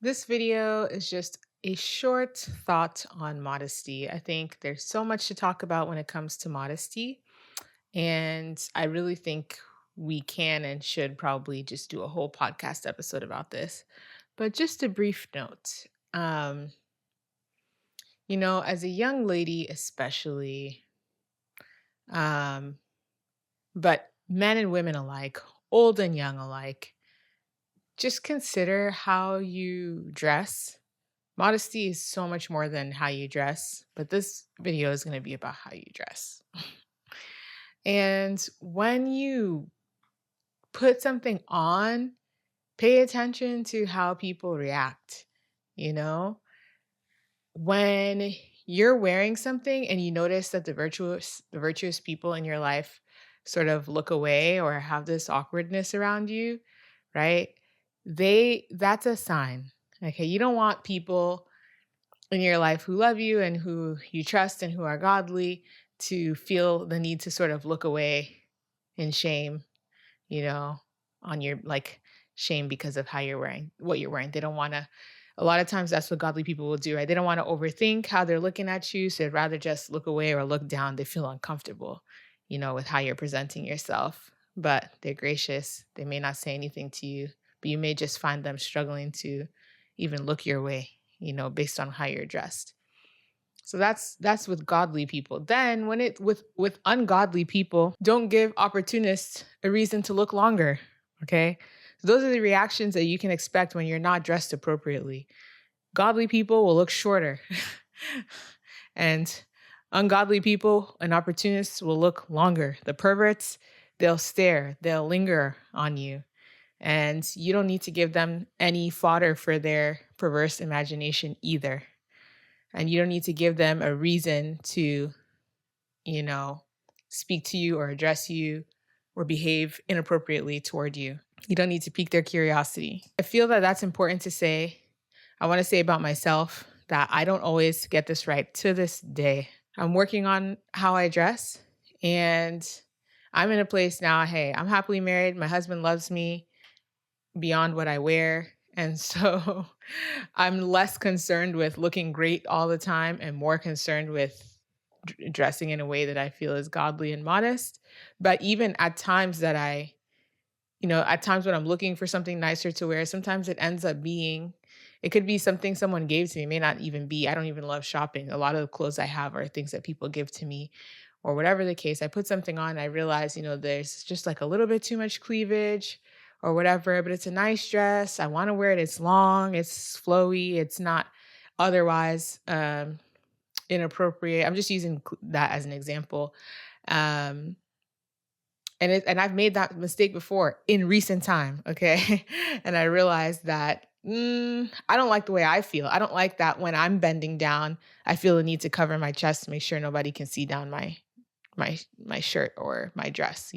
This video is just a short thought on modesty. I think there's so much to talk about when it comes to modesty. And I really think we can and should probably just do a whole podcast episode about this. But just a brief note. Um, as a young lady, especially, um, but men and women alike, old and young alike, just consider how you dress. Modesty is so much more than how you dress, but this video is going to be about how you dress. And when you put something on, pay attention to how people react. You know, when you're wearing something and you notice that the virtuous people in your life sort of look away or have this awkwardness around you, right? That's a sign. Okay, you don't want people in your life who love you and who you trust and who are godly to feel the need to sort of look away in shame, you know, on your like shame because of how you're wearing what you're wearing. They don't want to, a lot of times that's what godly people will do, right? They don't want to overthink how they're looking at you. So they'd rather just look away or look down. They feel uncomfortable, with how you're presenting yourself. But they're gracious. They may not say anything to you, but you may just find them struggling to even look your way, based on how you're dressed. So that's with godly people. Then when it with ungodly people, don't give opportunists a reason to look longer. Okay? So those are the reactions that you can expect when you're not dressed appropriately. Godly people will look shorter. And ungodly people and opportunists will look longer. The perverts, they'll stare, they'll linger on you. And you don't need to give them any fodder for their perverse imagination either. And you don't need to give them a reason to, you know, speak to you or address you or behave inappropriately toward you. You don't need to pique their curiosity. I feel that that's important to say. I want to say about myself that I don't always get this right to this day. I'm working on how I dress, and I'm in a place now. Hey, I'm happily married. My husband loves me beyond what I wear. And so I'm less concerned with looking great all the time and more concerned with dressing in a way that I feel is godly and modest. But even at times at times when I'm looking for something nicer to wear, sometimes it ends up being, it could be something someone gave to me, it may not even be. I don't even love shopping. A lot of the clothes I have are things that people give to me or whatever the case. I put something on, I realize, there's just like a little bit too much cleavage or whatever, but it's a nice dress. I want to wear it. It's long, it's flowy, it's not otherwise inappropriate. I'm just using that as an example. Um, and I've made that mistake before in recent time, okay? And I realized that I don't like the way I feel. I don't like that when I'm bending down, I feel the need to cover my chest to make sure nobody can see down my shirt or my dress.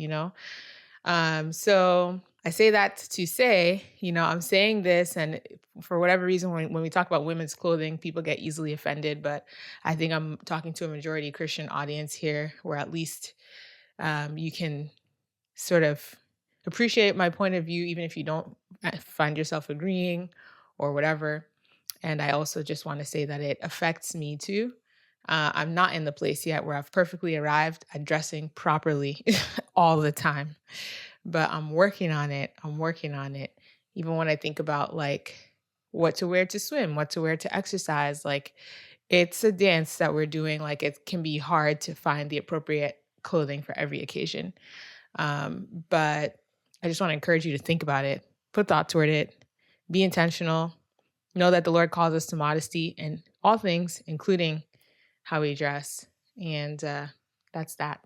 So I say that to say, I'm saying this, and for whatever reason, when we talk about women's clothing, people get easily offended. But I think I'm talking to a majority Christian audience here, where at least you can sort of appreciate my point of view, even if you don't find yourself agreeing or whatever. And I also just want to say that it affects me too. I'm not in the place yet where I've perfectly arrived at dressing properly all the time, but I'm working on it. I'm working on it. Even when I think about like what to wear to swim, what to wear to exercise, like it's a dance that we're doing. Like it can be hard to find the appropriate clothing for every occasion. But I just want to encourage you to think about it, put thought toward it, be intentional, know that the Lord calls us to modesty in all things, including how we dress. And that's that.